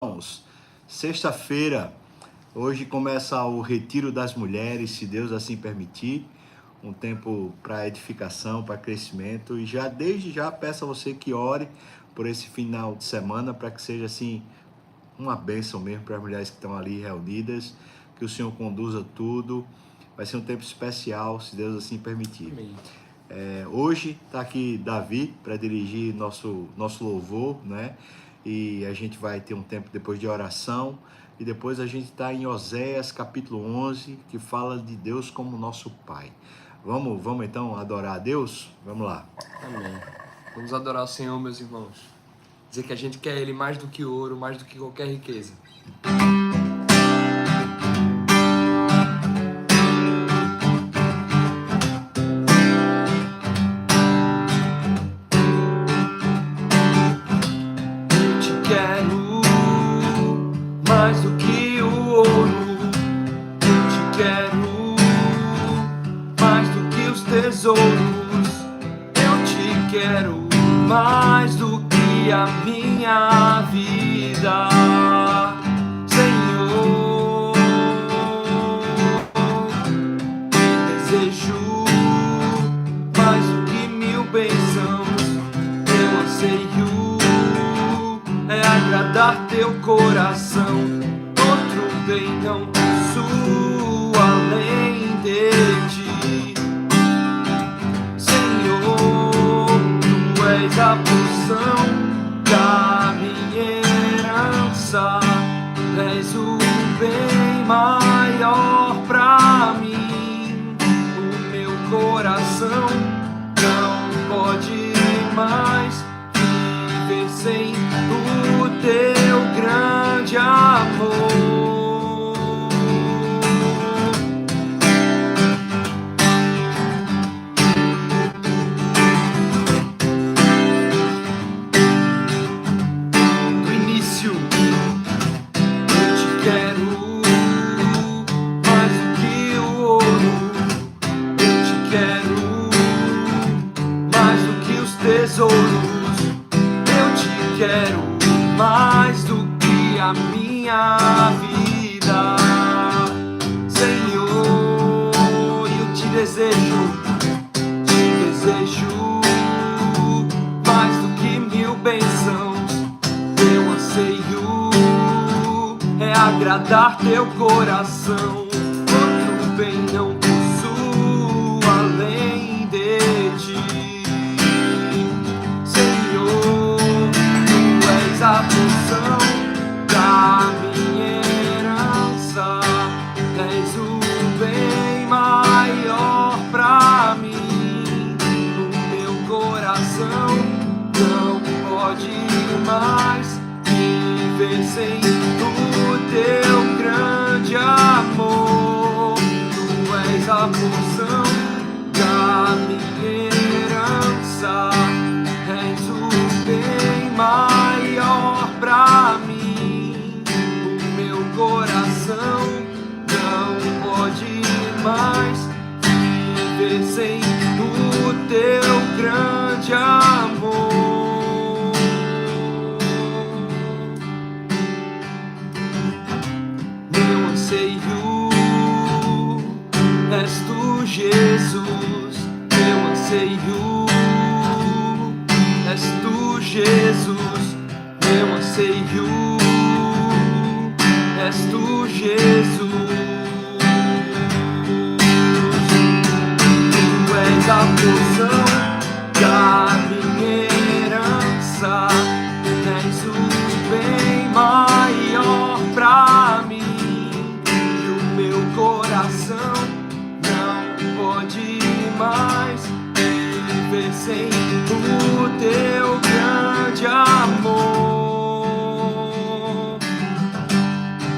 Irmãos, sexta-feira, hoje começa o Retiro das Mulheres, se Deus assim permitir, um tempo para edificação, para crescimento, e desde já peço a você que ore por esse final de semana, para que seja assim uma bênção mesmo para as mulheres que estão ali reunidas, que o Senhor conduza tudo, vai ser um tempo especial, se Deus assim permitir. Amém. Hoje está aqui Davi para dirigir nosso louvor, né? E a gente vai ter um tempo depois de oração, e depois a gente está em Oséias capítulo 11, que fala de Deus como nosso Pai. Vamos então adorar a Deus? Vamos lá. Amém. Vamos adorar o Senhor, meus irmãos. Dizer que a gente quer Ele mais do que ouro, mais do que qualquer riqueza. Mais do que o ouro, eu te quero. Mais do que os tesouros, eu te quero. Mais do que a minha vida, Senhor. Te desejo mais do que 1000 bênçãos. Meu anseio é agradar teu coração. Outro bem não posso além de ti, Senhor. Tu és a porção da minha herança, és o bem maior pra mim. O meu coração não pode mais viver sem o teu grande amor. Do início eu te quero mais do que o ouro, eu te quero mais do que os tesouros, eu te quero mais do que a minha vida, Senhor. Eu te desejo mais do que 1000 bênçãos. Meu anseio é agradar teu coração. Outro bem não posso além de ti, Senhor. Tu és a porção da minha herança, és o bem maior pra mim. O meu coração não pode mais viver sem o teu grande amor. Tu és a porção da minha herança, és o bem maior pra mim. O meu coração não pode mais viver sem o teu grande amor. Meu anseio és tu, Jesus. Meu anseio és tu, Jesus. Meu anseio és tu, Jesus. Tu és a porção da minha herança, és o bem maior pra mim. E o meu coração não pode mais viver sem o teu grande amor.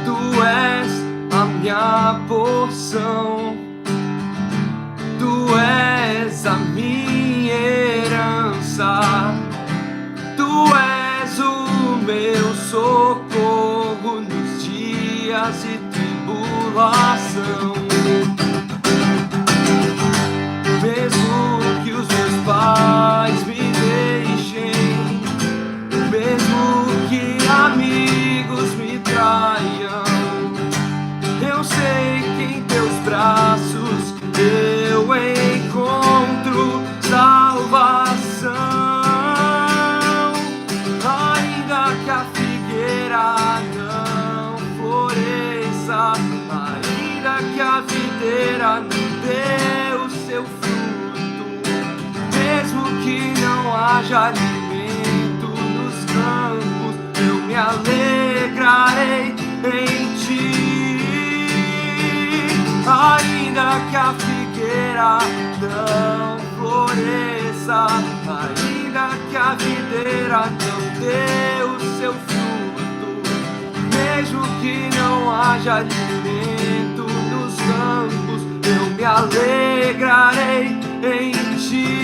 Tu és a minha porção, tu és a minha herança, tu és o meu socorro nos dias de tribulação. Mesmo que os meus pais me deixem, mesmo que amigos que a videira não deu seu fruto, mesmo que não haja alimento nos campos, eu me alegrarei em ti. Ainda que a figueira não floresça, ainda que a videira não deu seu fruto, mesmo que não haja alimento nos campos, eu me alegrarei em ti.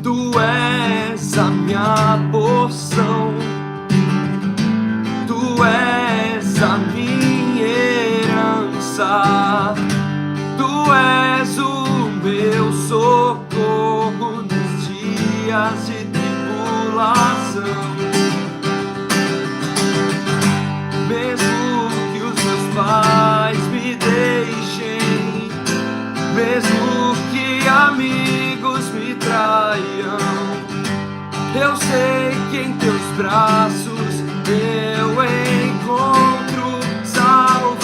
Tu és a minha porção, tu és a minha herança, tu és o meu socorro nos dias de tribulação. Mesmo que os meus pais me deixem, mesmo que amigos me traiam, eu sei que em teus braços eu encontro salvação.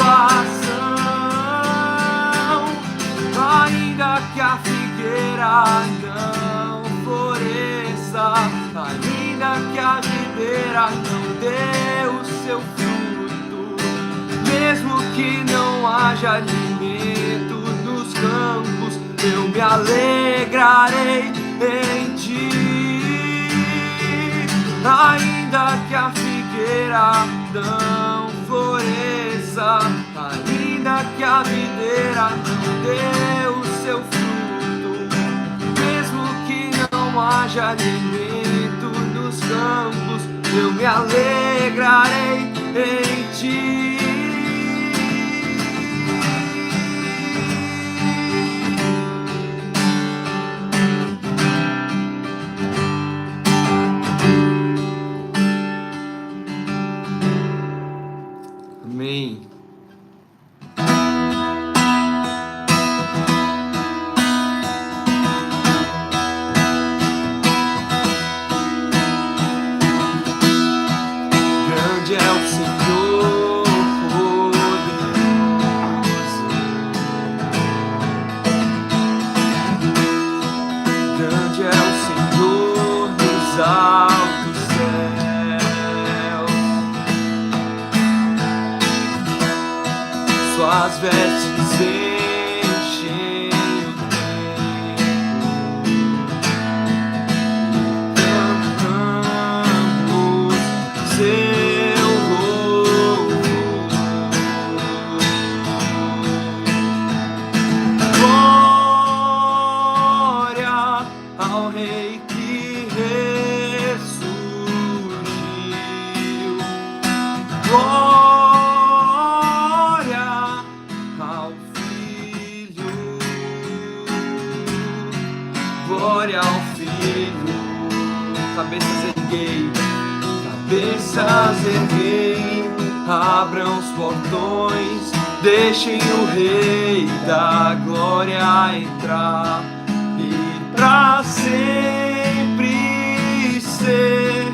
Ainda que a figueira não floresça, ainda que a videira não deu seu fruto, mesmo que não haja alimento nos campos, eu me alegrarei em ti. Ainda que a figueira não floresça, ainda que a videira não deu seu fruto, mesmo que não haja alimento nos campos, eu me alegrarei em ti. Amém. Grande é o Senhor poderoso, grande é o Senhor dos altos céus. Suas vestes enchem o templo, cantamos seu louvor. Glória ao Rei que ressurgiu. Glória ao Filho, glória ao Filho. Cabeças erguei, cabeças erguei, abram os portões, deixem o Rei da Glória entrar e pra sempre ser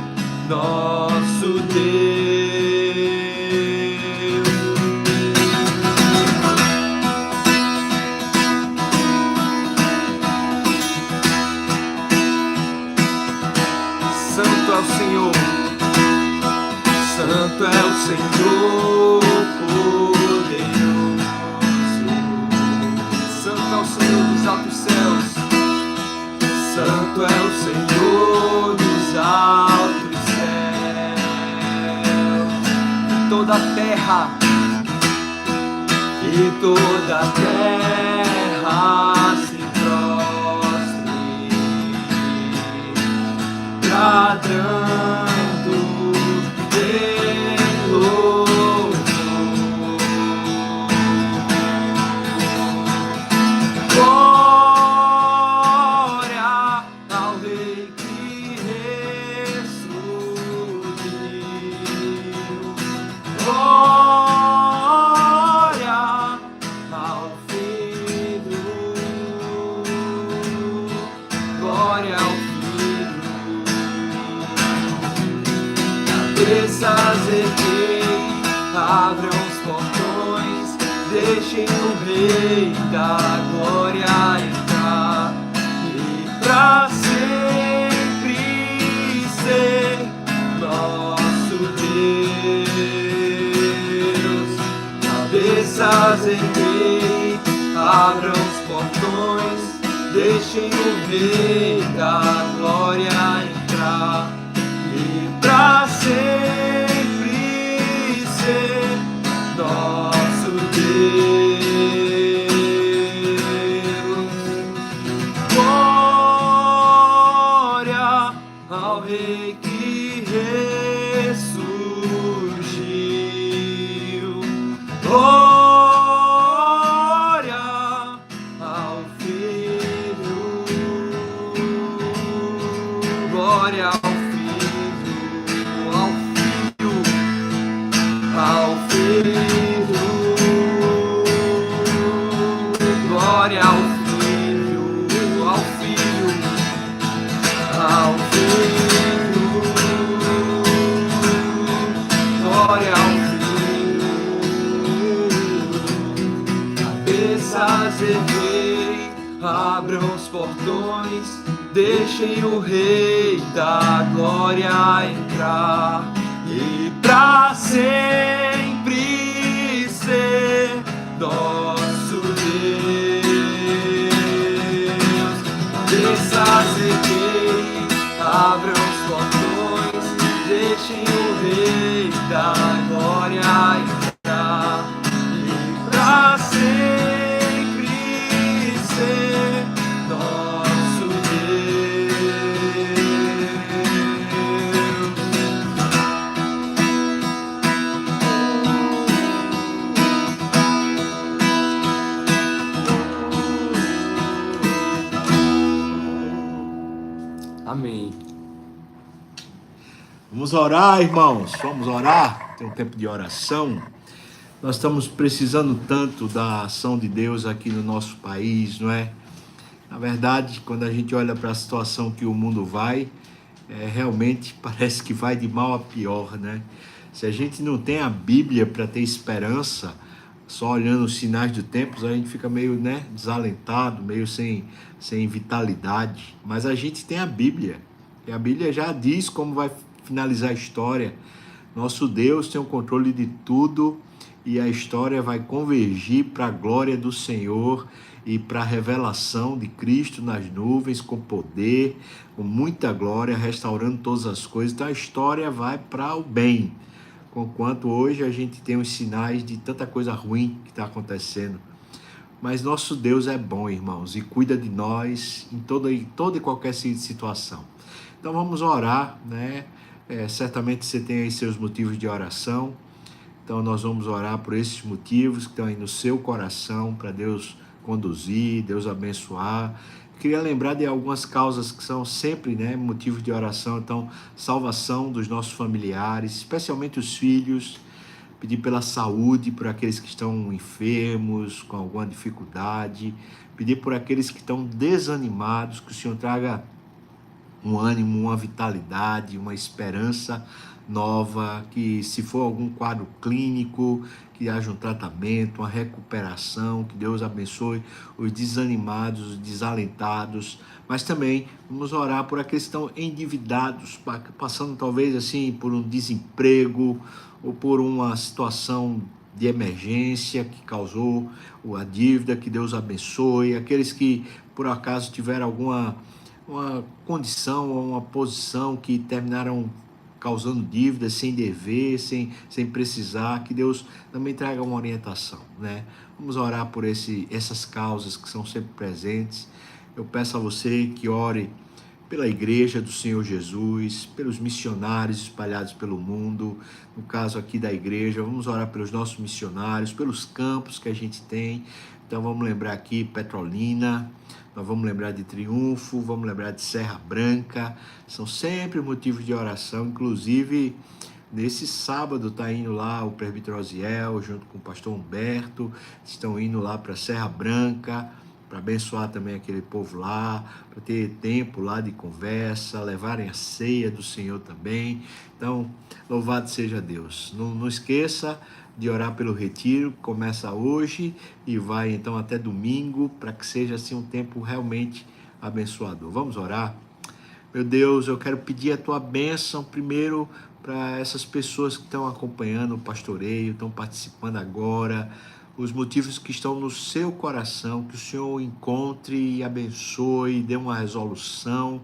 nosso Deus. Santo é o Senhor, Santo é o Senhor poderoso, Santo é o Senhor dos altos céus, Santo é o Senhor dos altos céus. Toda a terra, e toda a terra se prostre, bradando de louvor. Glória ao Rei que ressurgiu. Glória ao Filho. deixem o Rei da Glória entrar e pra sempre ser nosso Deus. Cabeças erguei, abram os portões, deixem o Rei da Glória entrar e pra sempre ser nosso Deus. Glória ao Rei que ressurgiu. Glória ao Filho. Glória ao Filho, ao Filho, glória ao Filho, ao Filho, ao Filho, glória ao Filho. Cabeças erguei, abram os portões, deixem o Rei da Glória entrar e pra sempre ser nosso Deus. Cabeças erguei, abram os portões, deixem o Rei da Glória entrar e pra sempre ser nosso Amém. Vamos orar, irmãos. Vamos orar. Tem um tempo de oração. Nós estamos precisando tanto da ação de Deus aqui no nosso país, não é? Na verdade, quando a gente olha para a situação que o mundo vai, realmente parece que vai de mal a pior, né? Se a gente não tem a Bíblia para ter esperança, só olhando os sinais do tempo, a gente fica meio, né, desalentado, meio sem vitalidade. Mas a gente tem a Bíblia, e a Bíblia já diz como vai finalizar a história. Nosso Deus tem o controle de tudo e a história vai convergir para a glória do Senhor e para a revelação de Cristo nas nuvens, com poder, com muita glória, restaurando todas as coisas. Então a história vai para o bem, conquanto hoje a gente tem os sinais de tanta coisa ruim que está acontecendo. Mas nosso Deus é bom, irmãos, e cuida de nós em toda e qualquer situação. Então vamos orar, né? Certamente você tem aí seus motivos de oração. Então nós vamos orar por esses motivos que estão aí no seu coração, para Deus conduzir, Deus abençoar. Queria lembrar de algumas causas que são sempre, né, motivos de oração. Então, salvação dos nossos familiares, especialmente os filhos. Pedir pela saúde, por aqueles que estão enfermos, com alguma dificuldade. Pedir por aqueles que estão desanimados, que o Senhor traga um ânimo, uma vitalidade, uma esperança nova, que se for algum quadro clínico, que haja um tratamento, uma recuperação, que Deus abençoe os desanimados, os desalentados, mas também vamos orar por aqueles que estão endividados, passando talvez assim por um desemprego ou por uma situação de emergência que causou a dívida, que Deus abençoe, aqueles que por acaso tiveram uma condição ou uma posição que terminaram causando dívidas sem dever, sem precisar, que Deus também traga uma orientação, né? Vamos orar por essas causas que são sempre presentes. Eu peço a você que ore pela igreja do Senhor Jesus, pelos missionários espalhados pelo mundo, no caso aqui da igreja, vamos orar pelos nossos missionários, pelos campos que a gente tem. Então vamos lembrar aqui Petrolina, nós vamos lembrar de Triunfo, vamos lembrar de Serra Branca, são sempre motivos de oração. Inclusive nesse sábado está indo lá o presbítero Osiel junto com o pastor Humberto, estão indo lá para Serra Branca, para abençoar também aquele povo lá, para ter tempo lá de conversa, levarem a ceia do Senhor também. Então, louvado seja Deus. Não esqueça de orar pelo retiro, que começa hoje e vai então até domingo, para que seja assim um tempo realmente abençoador. Vamos orar? Meu Deus, eu quero pedir a tua bênção primeiro para essas pessoas que estão acompanhando o pastoreio, estão participando agora, os motivos que estão no seu coração, que o Senhor encontre e abençoe, dê uma resolução,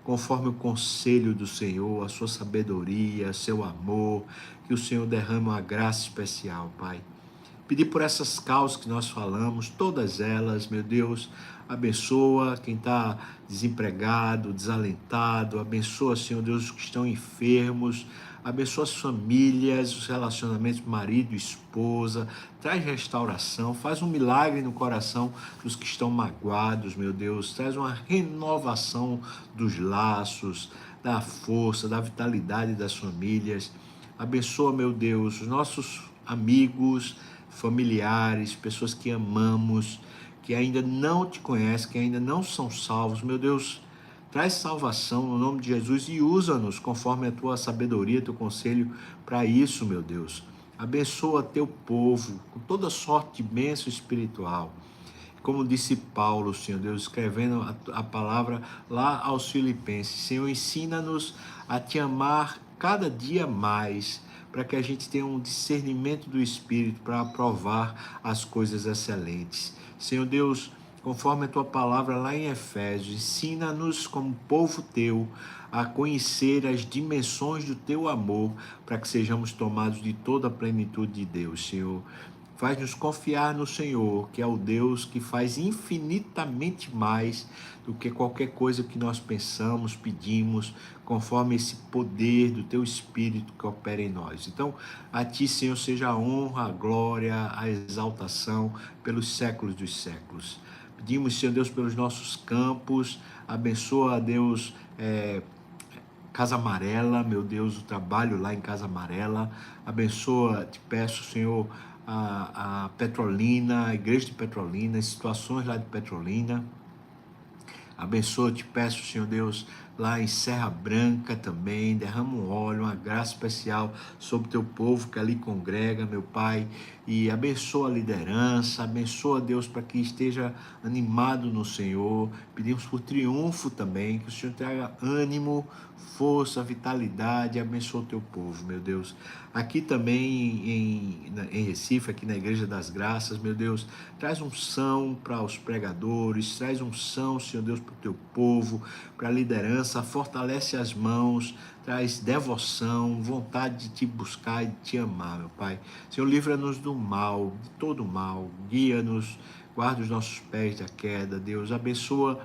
conforme o conselho do Senhor, a sua sabedoria, seu amor, que o Senhor derrame uma graça especial, Pai. Pedir por essas causas que nós falamos, todas elas, meu Deus, abençoa quem está desempregado, desalentado, abençoa, Senhor Deus, os que estão enfermos, abençoa as famílias, os relacionamentos marido, esposa, traz restauração, faz um milagre no coração dos que estão magoados, meu Deus, traz uma renovação dos laços, da força, da vitalidade das famílias, abençoa, meu Deus, os nossos amigos, familiares, pessoas que amamos, que ainda não te conhecem, que ainda não são salvos. Meu Deus, traz salvação no nome de Jesus e usa-nos conforme a tua sabedoria, teu conselho para isso, meu Deus. Abençoa teu povo com toda sorte de bênção espiritual. Como disse Paulo, Senhor Deus, escrevendo a palavra lá aos Filipenses, Senhor, ensina-nos a te amar cada dia mais, para que a gente tenha um discernimento do Espírito para aprovar as coisas excelentes. Senhor Deus, conforme a tua palavra lá em Efésios, ensina-nos como povo teu a conhecer as dimensões do teu amor, para que sejamos tomados de toda a plenitude de Deus, Senhor. Faz-nos confiar no Senhor, que é o Deus que faz infinitamente mais do que qualquer coisa que nós pensamos, pedimos, conforme esse poder do Teu Espírito que opera em nós. Então, a Ti, Senhor, seja a honra, a glória, a exaltação pelos séculos dos séculos. Pedimos, Senhor Deus, pelos nossos campos, abençoa, Deus, Casa Amarela, meu Deus, o trabalho lá em Casa Amarela, abençoa, te peço, Senhor, a Petrolina, a igreja de Petrolina, as situações lá de Petrolina, abençoa, te peço, Senhor Deus, lá em Serra Branca também, derrama um óleo, uma graça especial sobre o teu povo que ali congrega, meu Pai, e abençoa a liderança, abençoa, Deus, para que esteja animado no Senhor. Pedimos por triunfo também, que o Senhor traga ânimo, força, vitalidade, abençoa o teu povo, meu Deus. Aqui também em Recife, aqui na Igreja das Graças, meu Deus, traz unção para os pregadores, traz unção, Senhor Deus, para o teu povo, para a liderança, fortalece as mãos, traz devoção, vontade de te buscar e de te amar, meu Pai. Senhor, livra-nos do mal, de todo mal, guia-nos, guarda os nossos pés da queda, Deus, abençoa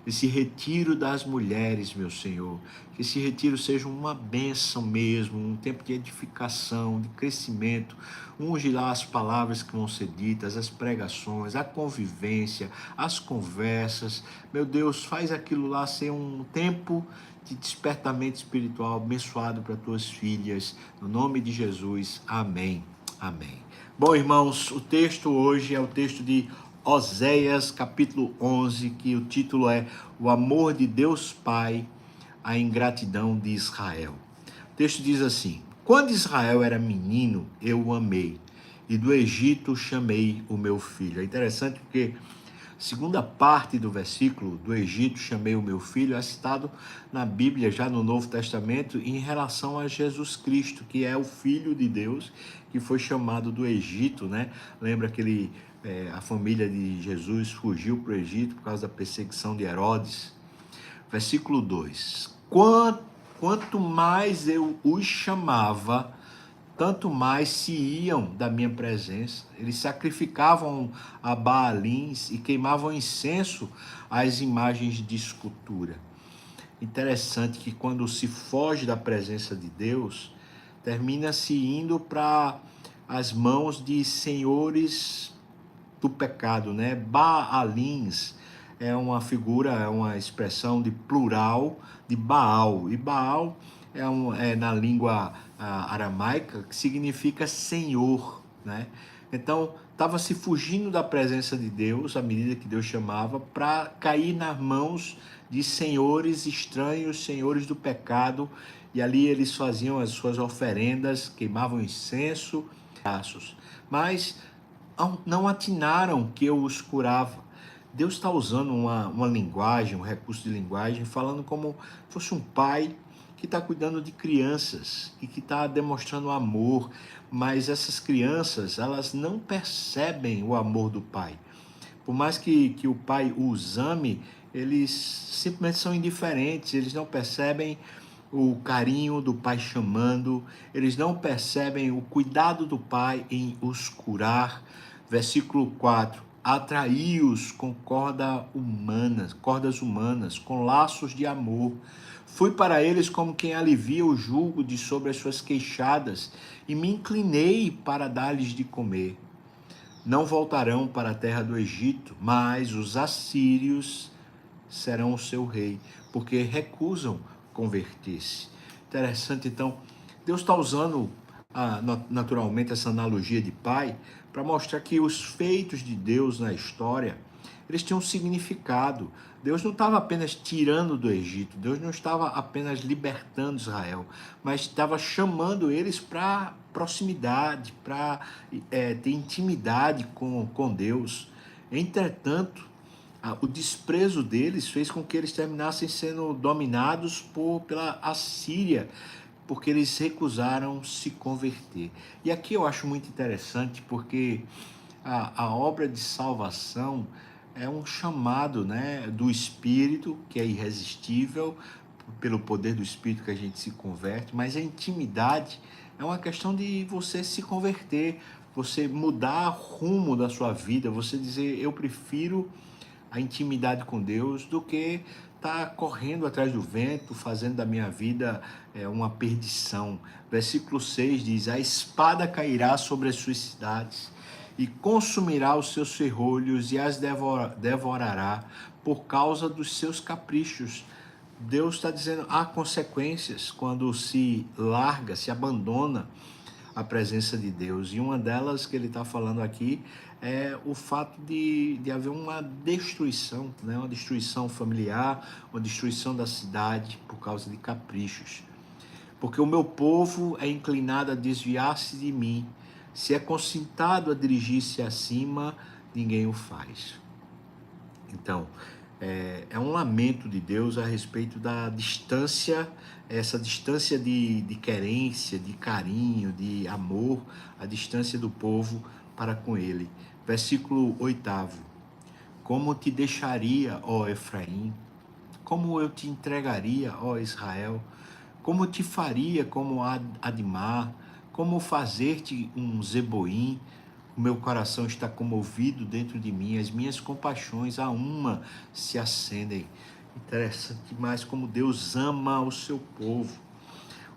esse retiro das mulheres, meu Senhor, que esse retiro seja uma bênção mesmo, um tempo de edificação, de crescimento. Unge lá as palavras que vão ser ditas, as pregações, a convivência, as conversas. Meu Deus, faz aquilo lá ser um tempo de despertamento espiritual abençoado para tuas filhas. No nome de Jesus, amém. Amém. Bom, irmãos, o texto hoje é o texto de Oséias, capítulo 11, que o título é O Amor de Deus Pai, a Ingratidão de Israel. O texto diz assim: Quando Israel era menino, eu o amei, e do Egito chamei o meu filho. É interessante porque a segunda parte do versículo, do Egito chamei o meu filho, é citado na Bíblia, já no Novo Testamento, em relação a Jesus Cristo, que é o Filho de Deus, que foi chamado do Egito, né? Lembra que a família de Jesus fugiu para o Egito por causa da perseguição de Herodes. Versículo 2: Quanto mais eu os chamava, tanto mais se iam da minha presença. Eles sacrificavam a Baalins e queimavam incenso às imagens de escultura. Interessante que quando se foge da presença de Deus, termina se indo para as mãos de senhores do pecado, né? Baalins é uma figura, é uma expressão de plural de Baal. E Baal é na língua aramaica, que significa senhor, né? Então, estava se fugindo da presença de Deus, à medida que Deus chamava, para cair nas mãos de senhores estranhos, senhores do pecado, e ali eles faziam as suas oferendas, queimavam incenso, braços, mas não atinaram que eu os curava. Deus está usando uma linguagem, um recurso de linguagem, falando como fosse um pai que está cuidando de crianças e que está demonstrando amor, mas essas crianças, elas não percebem o amor do pai. Por mais que o pai os ame, eles simplesmente são indiferentes, eles não percebem o carinho do pai chamando, eles não percebem o cuidado do pai em os curar. Versículo 4: atraí-os com cordas humanas, com laços de amor. Fui para eles como quem alivia o jugo de sobre as suas queixadas e me inclinei para dar-lhes de comer. Não voltarão para a terra do Egito, mas os assírios serão o seu rei, porque recusam converter-se. Interessante, então, Deus está usando naturalmente essa analogia de pai para mostrar que os feitos de Deus na história, eles tinham um significado. Deus não estava apenas tirando do Egito, Deus não estava apenas libertando Israel, mas estava chamando eles para proximidade, para ter intimidade com Deus. Entretanto, o desprezo deles fez com que eles terminassem sendo dominados pela Assíria, porque eles recusaram se converter. E aqui eu acho muito interessante, porque a obra de salvação é um chamado, né, do Espírito, que é irresistível, pelo poder do Espírito que a gente se converte, mas a intimidade é uma questão de você se converter, você mudar o rumo da sua vida, você dizer, eu prefiro a intimidade com Deus do que estar correndo atrás do vento, fazendo da minha vida uma perdição. Versículo 6 diz: a espada cairá sobre as suas cidades e consumirá os seus ferrolhos e as devorará por causa dos seus caprichos. Deus está dizendo, há consequências quando se larga, se abandona a presença de Deus. E uma delas que ele está falando aqui é o fato de haver uma destruição, né? Uma destruição familiar, uma destruição da cidade por causa de caprichos. Porque o meu povo é inclinado a desviar-se de mim. Se é concitado a dirigir-se acima, ninguém o faz. Então, é um lamento de Deus a respeito da distância, essa distância de querência, de carinho, de amor, a distância do povo para com ele. Versículo 8: como te deixaria, ó Efraim? Como eu te entregaria, ó Israel? Como te faria como Admar? Como fazer-te um Zeboim? O meu coração está comovido dentro de mim, as minhas compaixões a uma se acendem. Interessante demais como Deus ama o seu povo.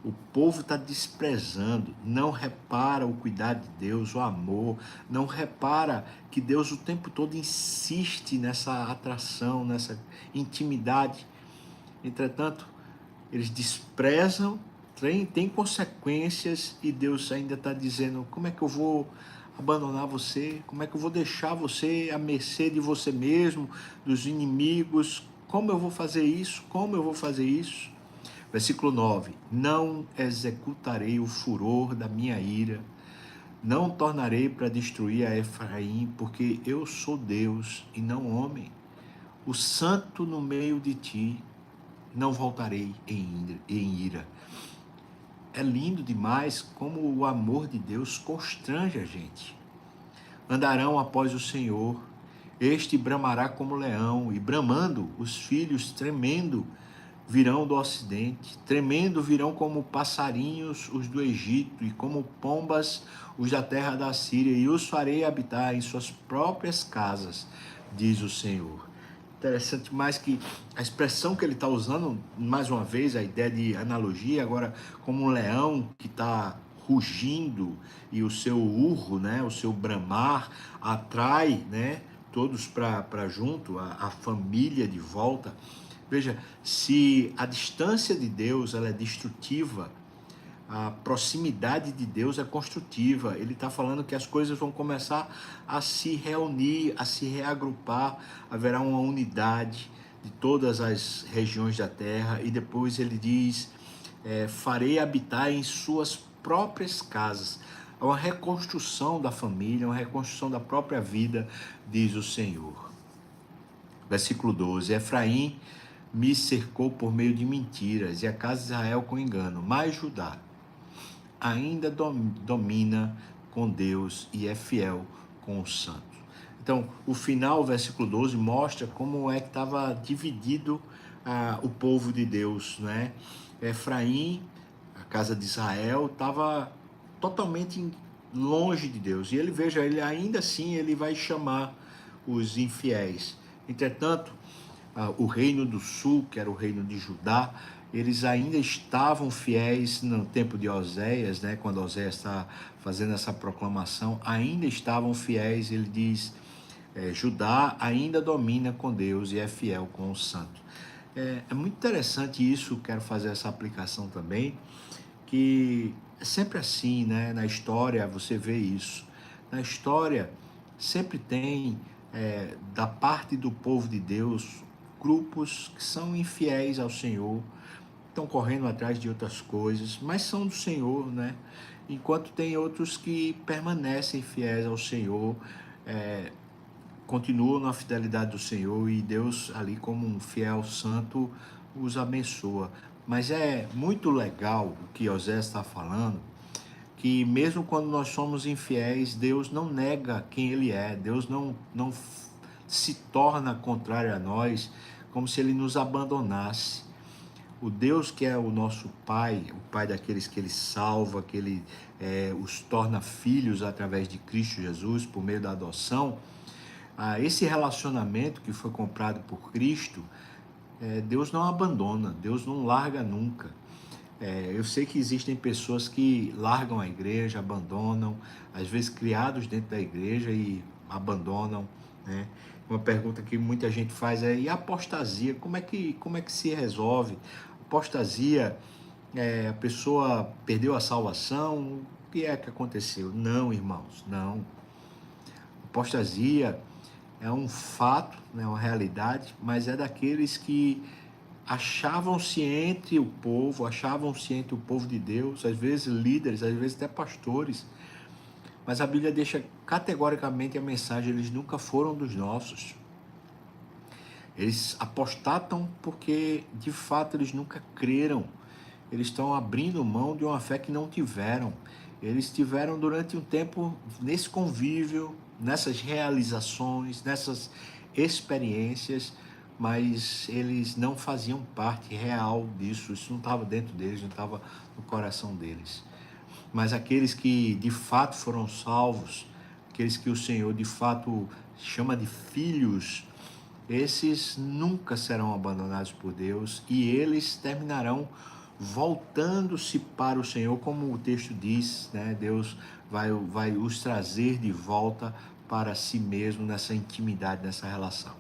O povo está desprezando, não repara o cuidado de Deus, o amor, não repara que Deus o tempo todo insiste nessa atração, nessa intimidade. Entretanto, eles desprezam, tem consequências e Deus ainda está dizendo, como é que eu vou abandonar você? Como é que eu vou deixar você à mercê de você mesmo, dos inimigos? Como eu vou fazer isso? Como eu vou fazer isso? Versículo 9: não executarei o furor da minha ira, não tornarei para destruir a Efraim, porque eu sou Deus e não homem, o santo no meio de ti, não voltarei em ira. É lindo demais como o amor de Deus constrange a gente. Andarão após o Senhor, este bramará como leão, e bramando os filhos, tremendo, virão do ocidente, tremendo virão como passarinhos os do Egito, e como pombas os da terra da Síria, e os farei habitar em suas próprias casas, diz o Senhor. Interessante mais que a expressão que ele está usando, mais uma vez, a ideia de analogia, agora como um leão que está rugindo e o seu urro, né, o seu bramar atrai, né, todos para junto, a família de volta. Veja, se a distância de Deus ela é destrutiva, a proximidade de Deus é construtiva. Ele está falando que as coisas vão começar a se reunir, a se reagrupar, haverá uma unidade de todas as regiões da terra, e depois ele diz, farei habitar em suas próprias casas. é uma reconstrução da família, uma reconstrução da própria vida, diz o Senhor. Versículo 12: Efraim me cercou por meio de mentiras, e a casa de Israel com engano, mas Judá ainda domina com Deus e é fiel com os santos. Então, o final, o versículo 12, mostra como é que estava dividido o povo de Deus, né? Efraim, a casa de Israel, estava totalmente longe de Deus. E ele, veja, ele ainda assim ele vai chamar os infiéis. Entretanto, o reino do sul, que era o reino de Judá, eles ainda estavam fiéis no tempo de Oséias, né? Quando Oséias está fazendo essa proclamação, ainda estavam fiéis. Ele diz, Judá ainda domina com Deus e é fiel com os santos. É muito interessante isso, quero fazer essa aplicação também, que é sempre assim, né? Na história você vê isso. Na história sempre tem, da parte do povo de Deus, grupos que são infiéis ao Senhor, estão correndo atrás de outras coisas, mas são do Senhor, né? Enquanto tem outros que permanecem fiéis ao Senhor, continuam na fidelidade do Senhor, e Deus ali como um fiel santo os abençoa. Mas é muito legal o que Osés está falando, que mesmo quando nós somos infiéis, Deus não nega quem Ele é, Deus não se torna contrário a nós, como se Ele nos abandonasse. O Deus que é o nosso Pai, o Pai daqueles que Ele salva, que Ele os torna filhos através de Cristo Jesus, por meio da adoção, esse relacionamento que foi comprado por Cristo, Deus não abandona, Deus não larga nunca. Eu sei que existem pessoas que largam a igreja, abandonam, às vezes criados dentro da igreja e abandonam, né? Uma pergunta que muita gente faz é: e a apostasia? Como é que se resolve? Apostasia, a pessoa perdeu a salvação? O que é que aconteceu? Não, irmãos, não. Apostasia é um fato, né, uma realidade, mas é daqueles que achavam-se entre o povo, de Deus, às vezes líderes, às vezes até pastores, mas a Bíblia deixa categoricamente a mensagem: eles nunca foram dos nossos. Eles apostatam porque, de fato, eles nunca creram. Eles estão abrindo mão de uma fé que não tiveram. Eles tiveram durante um tempo nesse convívio, nessas realizações, nessas experiências, mas eles não faziam parte real disso. Isso não estava dentro deles, não estava no coração deles. Mas aqueles que de fato foram salvos, aqueles que o Senhor de fato chama de filhos, esses nunca serão abandonados por Deus, e eles terminarão voltando-se para o Senhor, como o texto diz, né? Deus vai os trazer de volta para si mesmo, nessa intimidade, nessa relação.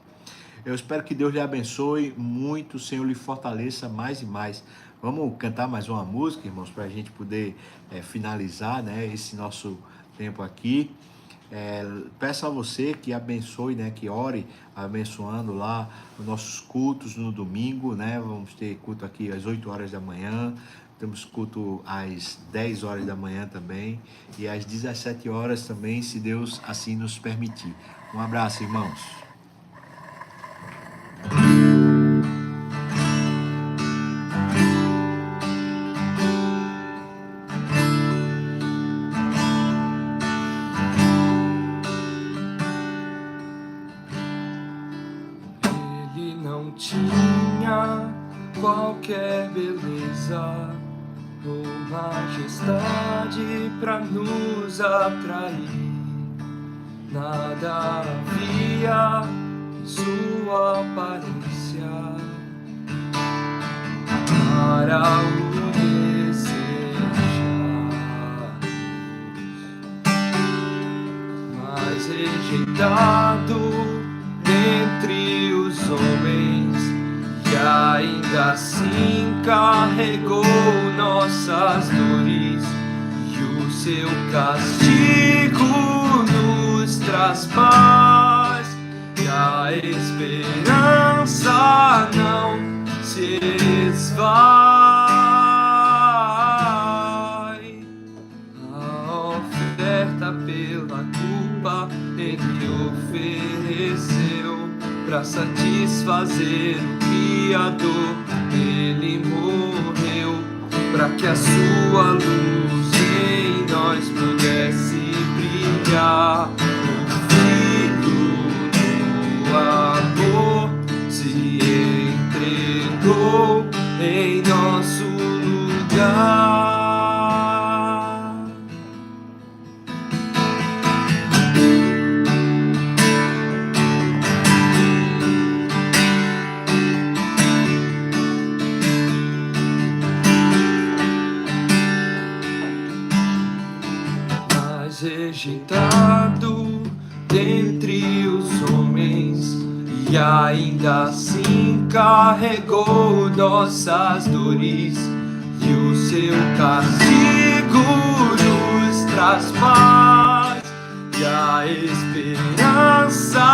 Eu espero que Deus lhe abençoe muito, o Senhor lhe fortaleça mais e mais. Vamos cantar mais uma música, irmãos, para a gente poder finalizar, né, esse nosso tempo aqui. Peço a você que abençoe, né, que ore abençoando lá os nossos cultos no domingo, né? Vamos ter culto aqui às 8 horas da manhã, temos culto às 10 horas da manhã também, e às 17 horas também, se Deus assim nos permitir. Um abraço, irmãos. Ele não tinha qualquer beleza ou majestade pra nos atrair. Nada havia em sua aparência para o desejar, mas rejeitado entre os homens, e ainda assim carregou nossas dores, e o seu castigo nos traz paz, e a esperança não se esvai. A oferta ele ofereceu para satisfazer o Criador. Ele morreu para que a sua luz em nós pudesse brilhar. O Filho do amor se entregou em nosso lugar. Mas rejeitado dentre os homens, e ainda assim carregou nossas dores, e o seu castigo nos traz paz, e a esperança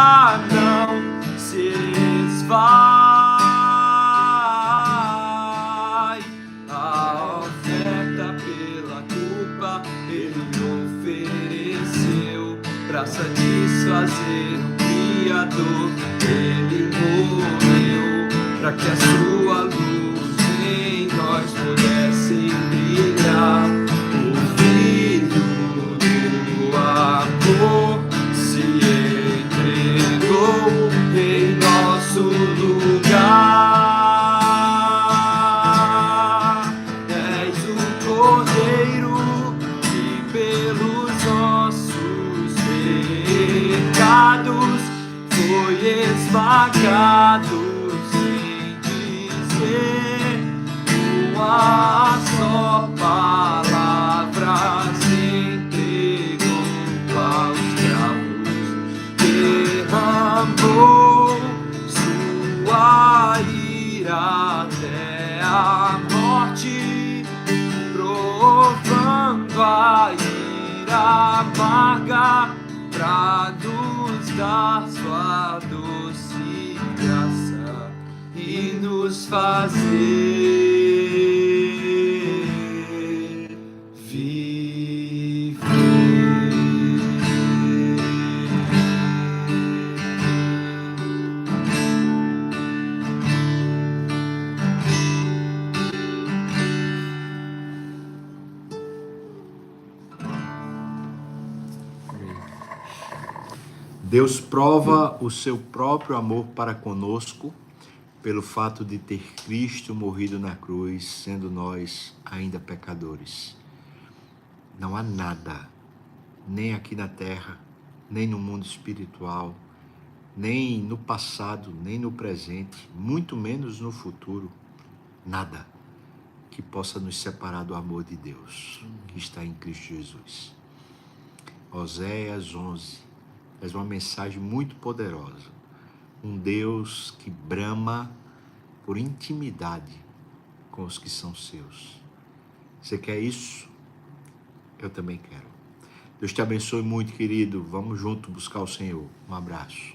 não se esvai. A oferta pela culpa ele ofereceu para satisfazer o Criador. Ele morreu para que a sua luz em nós pudesse brilhar. O Filho do amor se entregou em nosso lugar. És o Cordeiro que pelos nossos pecados foi esmagado, sem dizer uma só palavra, se entregou aos cravos, derramou sua ira até a morte, provando a ira amarga pra nos dar sua doce graça e nos fazer viver. Deus prova o seu próprio amor para conosco pelo fato de ter Cristo morrido na cruz, sendo nós ainda pecadores. Não há nada, nem aqui na terra, nem no mundo espiritual, nem no passado, nem no presente, muito menos no futuro, nada que possa nos separar do amor de Deus que está em Cristo Jesus. Oséias 11 é uma mensagem muito poderosa. Um Deus que brama por intimidade com os que são seus. Você quer isso? Eu também quero. Deus te abençoe muito, querido. Vamos junto buscar o Senhor. Um abraço.